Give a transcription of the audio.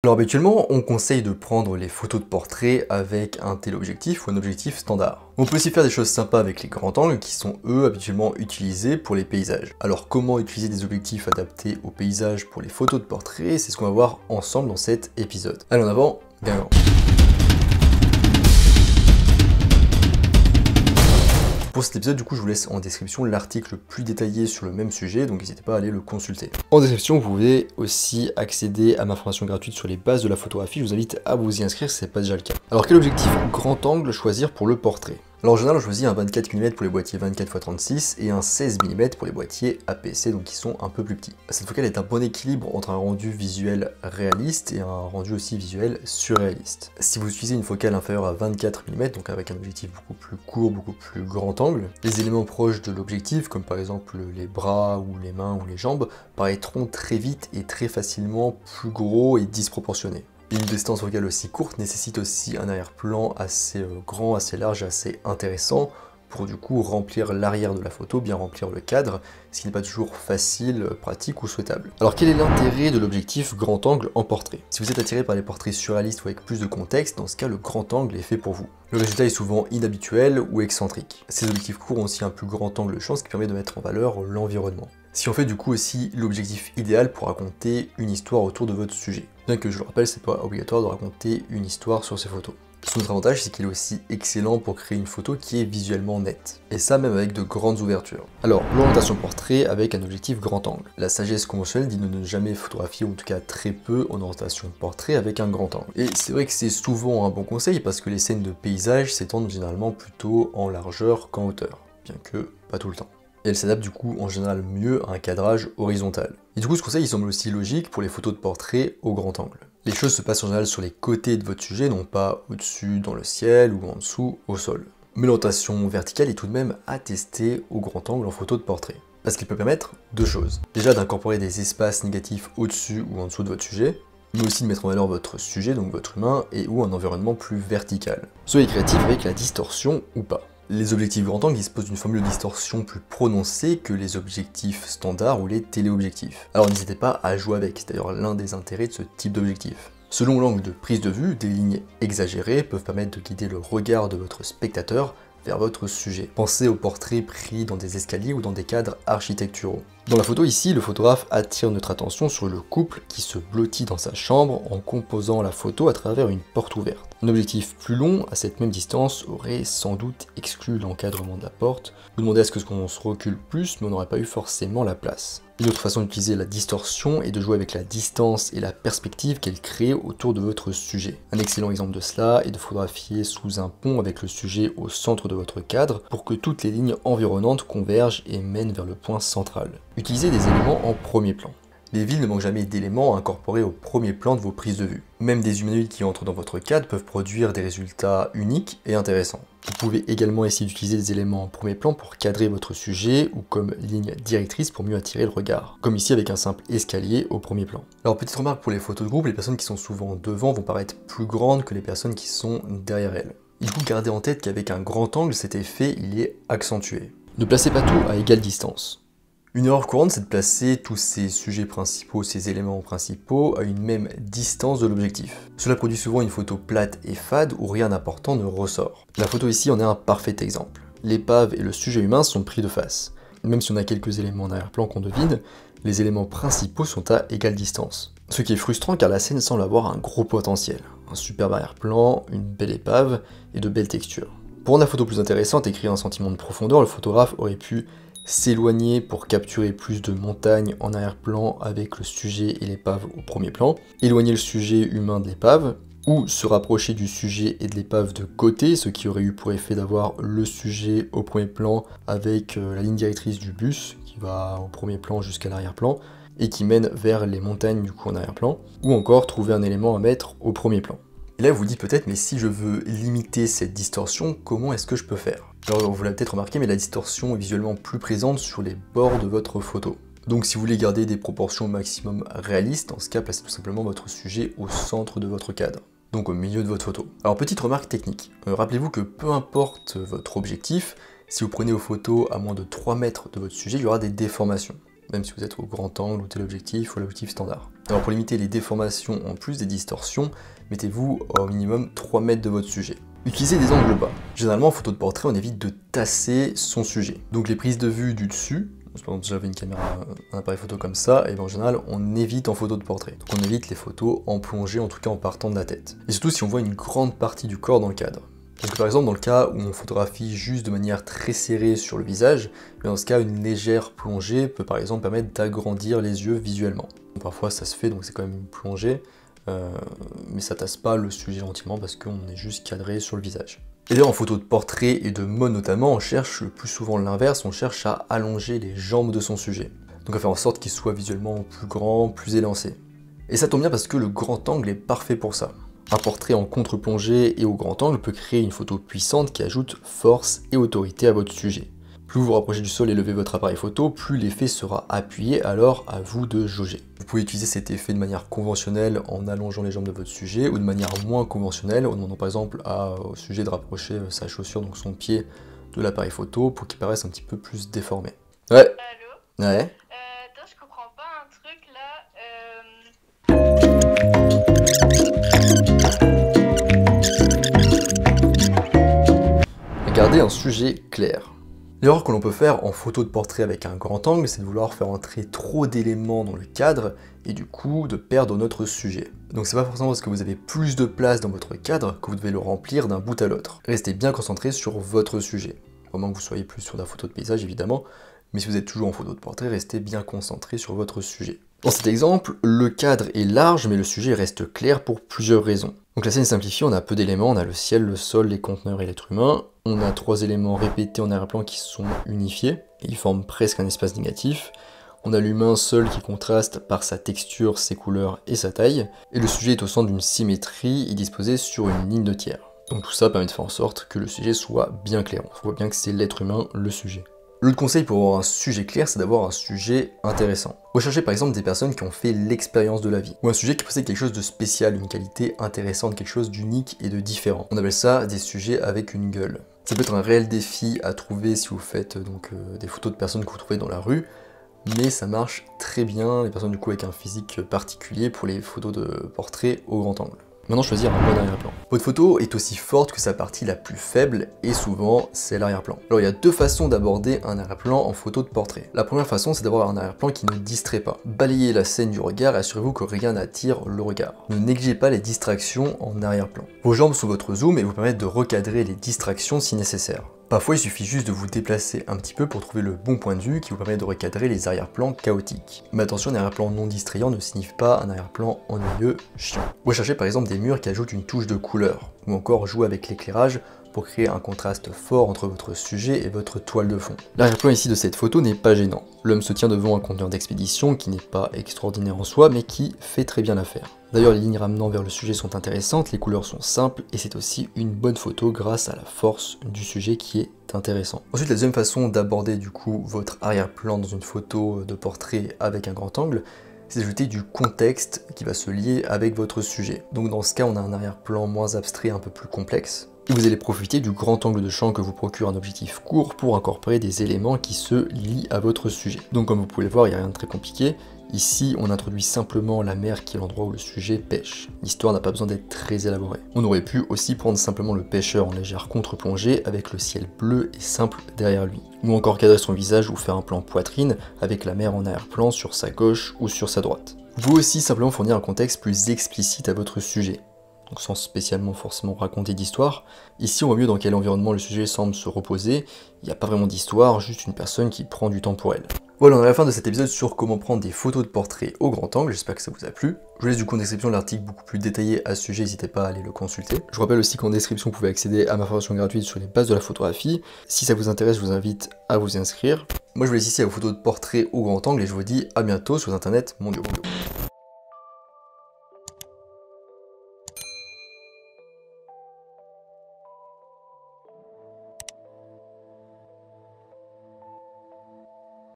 Alors habituellement, on conseille de prendre les photos de portrait avec un téléobjectif ou un objectif standard. On peut aussi faire des choses sympas avec les grands angles qui sont eux habituellement utilisés pour les paysages. Alors comment utiliser des objectifs adaptés aux paysages pour les photos de portrait, c'est ce qu'on va voir ensemble dans cet épisode. Allez en avant, bien grand. Pour cet épisode, du coup, je vous laisse en description l'article plus détaillé sur le même sujet, donc n'hésitez pas à aller le consulter. En description, vous pouvez aussi accéder à ma formation gratuite sur les bases de la photographie, je vous invite à vous y inscrire si ce n'est pas déjà le cas. Alors quel objectif grand angle choisir pour le portrait? Alors en général, on choisit un 24 mm pour les boîtiers 24x36 et un 16 mm pour les boîtiers APC, donc qui sont un peu plus petits. Cette focale est un bon équilibre entre un rendu visuel réaliste et un rendu aussi visuel surréaliste. Si vous utilisez une focale inférieure à 24 mm, donc avec un objectif beaucoup plus court, beaucoup plus grand angle, les éléments proches de l'objectif, comme par exemple les bras ou les mains ou les jambes, paraîtront très vite et très facilement plus gros et disproportionnés. Une distance focale aussi courte nécessite aussi un arrière-plan assez grand, assez large, assez intéressant pour du coup remplir l'arrière de la photo, bien remplir le cadre, ce qui n'est pas toujours facile, pratique ou souhaitable. Alors quel est l'intérêt de l'objectif grand angle en portrait? Si vous êtes attiré par les portraits surréalistes ou avec plus de contexte, dans ce cas le grand angle est fait pour vous. Le résultat est souvent inhabituel ou excentrique. Ces objectifs courts ont aussi un plus grand angle de champ, ce qui permet de mettre en valeur l'environnement. Si on fait du coup aussi l'objectif idéal pour raconter une histoire autour de votre sujet. Bien que je le rappelle, c'est pas obligatoire de raconter une histoire sur ces photos. Son autre avantage, c'est qu'il est aussi excellent pour créer une photo qui est visuellement nette. Et ça même avec de grandes ouvertures. Alors, l'orientation portrait avec un objectif grand angle. La sagesse conventionnelle dit de ne jamais photographier, ou en tout cas très peu, en orientation portrait avec un grand angle. Et c'est vrai que c'est souvent un bon conseil parce que les scènes de paysage s'étendent généralement plutôt en largeur qu'en hauteur. Bien que pas tout le temps. Et elle s'adapte du coup en général mieux à un cadrage horizontal. Et du coup ce conseil il semble aussi logique pour les photos de portrait au grand angle. Les choses se passent en général sur les côtés de votre sujet, non pas au-dessus dans le ciel ou en dessous au sol. Mais l'orientation verticale est tout de même à tester au grand angle en photo de portrait. Parce qu'il peut permettre deux choses. Déjà d'incorporer des espaces négatifs au-dessus ou en dessous de votre sujet, mais aussi de mettre en valeur votre sujet, donc votre humain, et ou un environnement plus vertical. Soyez créatif avec la distorsion ou pas. Les objectifs grand angle disposent d'une formule de distorsion plus prononcée que les objectifs standards ou les téléobjectifs. Alors n'hésitez pas à jouer avec, c'est d'ailleurs l'un des intérêts de ce type d'objectif. Selon l'angle de prise de vue, des lignes exagérées peuvent permettre de guider le regard de votre spectateur vers votre sujet. Pensez aux portraits pris dans des escaliers ou dans des cadres architecturaux. Dans la photo ici, le photographe attire notre attention sur le couple qui se blottit dans sa chambre en composant la photo à travers une porte ouverte. Un objectif plus long, à cette même distance, aurait sans doute exclu l'encadrement de la porte. Vous demandez à ce qu'on se recule plus, mais on n'aurait pas eu forcément la place. Une autre façon d'utiliser la distorsion est de jouer avec la distance et la perspective qu'elle crée autour de votre sujet. Un excellent exemple de cela est de photographier sous un pont avec le sujet au centre de votre cadre pour que toutes les lignes environnantes convergent et mènent vers le point central. Utilisez des éléments en premier plan. Les villes ne manquent jamais d'éléments à incorporer au premier plan de vos prises de vue. Même des humanoïdes qui entrent dans votre cadre peuvent produire des résultats uniques et intéressants. Vous pouvez également essayer d'utiliser des éléments en premier plan pour cadrer votre sujet ou comme ligne directrice pour mieux attirer le regard. Comme ici avec un simple escalier au premier plan. Alors petite remarque pour les photos de groupe, les personnes qui sont souvent devant vont paraître plus grandes que les personnes qui sont derrière elles. Il faut garder en tête qu'avec un grand angle, cet effet il est accentué. Ne placez pas tout à égale distance. Une erreur courante, c'est de placer tous ces sujets principaux, ces éléments principaux, à une même distance de l'objectif. Cela produit souvent une photo plate et fade où rien d'important ne ressort. La photo ici en est un parfait exemple. L'épave et le sujet humain sont pris de face. Même si on a quelques éléments en arrière-plan qu'on devine, les éléments principaux sont à égale distance. Ce qui est frustrant car la scène semble avoir un gros potentiel. Un superbe arrière-plan, une belle épave et de belles textures. Pour rendre la photo plus intéressante et créer un sentiment de profondeur, le photographe aurait pu s'éloigner pour capturer plus de montagnes en arrière-plan avec le sujet et l'épave au premier plan, éloigner le sujet humain de l'épave, ou se rapprocher du sujet et de l'épave de côté, ce qui aurait eu pour effet d'avoir le sujet au premier plan avec la ligne directrice du bus qui va au premier plan jusqu'à l'arrière-plan et qui mène vers les montagnes du coup en arrière-plan, ou encore trouver un élément à mettre au premier plan. Et là vous vous dites peut-être, mais si je veux limiter cette distorsion, comment est-ce que je peux faire? Alors vous l'avez peut-être remarqué, mais la distorsion est visuellement plus présente sur les bords de votre photo. Donc si vous voulez garder des proportions au maximum réalistes, dans ce cas, placez tout simplement votre sujet au centre de votre cadre, donc au milieu de votre photo. Alors petite remarque technique, rappelez-vous que peu importe votre objectif, si vous prenez vos photos à moins de 3 mètres de votre sujet, il y aura des déformations. même si vous êtes au grand angle, au téléobjectif ou à l'objectif standard. Alors pour limiter les déformations en plus des distorsions, mettez-vous au minimum 3 mètres de votre sujet. Utilisez des angles bas. Généralement en photo de portrait, on évite de tasser son sujet. Donc les prises de vue du dessus, par exemple si j'avais une caméra, un appareil photo comme ça, et bien en général on évite en photo de portrait. Donc on évite les photos en plongée, en tout cas en partant de la tête. Et surtout si on voit une grande partie du corps dans le cadre. Parce que par exemple dans le cas où on photographie juste de manière très serrée sur le visage, dans ce cas une légère plongée peut par exemple permettre d'agrandir les yeux visuellement. Donc, parfois ça se fait, donc c'est quand même une plongée, mais ça tasse pas le sujet entièrement parce qu'on est juste cadré sur le visage. Et d'ailleurs en photo de portrait et de mode notamment, on cherche le plus souvent l'inverse, on cherche à allonger les jambes de son sujet. Donc à faire en sorte qu'il soit visuellement plus grand, plus élancé. Et ça tombe bien parce que le grand angle est parfait pour ça. Un portrait en contre-plongée et au grand angle peut créer une photo puissante qui ajoute force et autorité à votre sujet. Plus vous vous rapprochez du sol et levez votre appareil photo, plus l'effet sera appuyé, alors à vous de jauger. Vous pouvez utiliser cet effet de manière conventionnelle en allongeant les jambes de votre sujet, ou de manière moins conventionnelle, en demandant par exemple au sujet de rapprocher sa chaussure, donc son pied, de l'appareil photo, pour qu'il paraisse un petit peu plus déformé. Ouais. Allô? Ouais. Attends, je comprends pas un truc là. Gardez un sujet clair. L'erreur que l'on peut faire en photo de portrait avec un grand angle, c'est de vouloir faire entrer trop d'éléments dans le cadre et du coup de perdre notre sujet. Donc c'est pas forcément parce que vous avez plus de place dans votre cadre que vous devez le remplir d'un bout à l'autre. Restez bien concentré sur votre sujet. Vraiment que vous soyez plus sur la photo de paysage évidemment, mais si vous êtes toujours en photo de portrait, restez bien concentré sur votre sujet. Dans cet exemple, le cadre est large mais le sujet reste clair pour plusieurs raisons. Donc la scène est simplifiée, on a peu d'éléments, on a le ciel, le sol, les conteneurs et l'être humain. On a 3 éléments répétés en arrière-plan qui sont unifiés, et ils forment presque un espace négatif. On a l'humain seul qui contraste par sa texture, ses couleurs et sa taille. Et le sujet est au centre d'une symétrie et disposé sur une ligne de tiers. Donc tout ça permet de faire en sorte que le sujet soit bien clair. On voit bien que c'est l'être humain, le sujet. L'autre conseil pour avoir un sujet clair, c'est d'avoir un sujet intéressant. Recherchez par exemple des personnes qui ont fait l'expérience de la vie, ou un sujet qui possède quelque chose de spécial, une qualité intéressante, quelque chose d'unique et de différent. On appelle ça des sujets avec une gueule. Ça peut être un réel défi à trouver si vous faites des photos de personnes que vous trouvez dans la rue, mais ça marche très bien, les personnes du coup avec un physique particulier pour les photos de portrait au grand angle. Maintenant, choisir un bon arrière-plan. Votre photo est aussi forte que sa partie la plus faible, et souvent, c'est l'arrière-plan. Alors, il y a 2 façons d'aborder un arrière-plan en photo de portrait. La première façon, c'est d'avoir un arrière-plan qui ne distrait pas. Balayez la scène du regard et assurez-vous que rien n'attire le regard. Ne négligez pas les distractions en arrière-plan. Vos jambes sont votre zoom et vous permettent de recadrer les distractions si nécessaire. Parfois, il suffit juste de vous déplacer un petit peu pour trouver le bon point de vue qui vous permet de recadrer les arrière-plans chaotiques. Mais attention, un arrière-plan non distrayant ne signifie pas un arrière-plan ennuyeux, chiant. Recherchez par exemple des murs qui ajoutent une touche de couleur, ou encore jouez avec l'éclairage pour créer un contraste fort entre votre sujet et votre toile de fond. L'arrière-plan ici de cette photo n'est pas gênant. L'homme se tient devant un conteneur d'expédition qui n'est pas extraordinaire en soi, mais qui fait très bien l'affaire. D'ailleurs, les lignes ramenant vers le sujet sont intéressantes, les couleurs sont simples, et c'est aussi une bonne photo grâce à la force du sujet qui est intéressant. Ensuite, la deuxième façon d'aborder du coup votre arrière-plan dans une photo de portrait avec un grand angle, c'est d'ajouter du contexte qui va se lier avec votre sujet. Donc dans ce cas, on a un arrière-plan moins abstrait, un peu plus complexe. Et vous allez profiter du grand angle de champ que vous procure un objectif court pour incorporer des éléments qui se lient à votre sujet. Donc comme vous pouvez le voir, il n'y a rien de très compliqué. Ici, on introduit simplement la mer qui est l'endroit où le sujet pêche. L'histoire n'a pas besoin d'être très élaborée. On aurait pu aussi prendre simplement le pêcheur en légère contre-plongée avec le ciel bleu et simple derrière lui. Ou encore cadrer son visage ou faire un plan poitrine avec la mer en arrière-plan sur sa gauche ou sur sa droite. Vous pouvez aussi simplement fournir un contexte plus explicite à votre sujet. Donc sans spécialement forcément raconter d'histoire. Ici, on voit mieux dans quel environnement le sujet semble se reposer. Il n'y a pas vraiment d'histoire, juste une personne qui prend du temps pour elle. Voilà, on est à la fin de cet épisode sur comment prendre des photos de portrait au grand angle, j'espère que ça vous a plu. Je vous laisse du coup en description l'article beaucoup plus détaillé à ce sujet, n'hésitez pas à aller le consulter. Je vous rappelle aussi qu'en description, vous pouvez accéder à ma formation gratuite sur les bases de la photographie. Si ça vous intéresse, je vous invite à vous inscrire. Moi, je vous laisse ici à vos photos de portrait au grand angle et je vous dis à bientôt sur Internet mondiaux.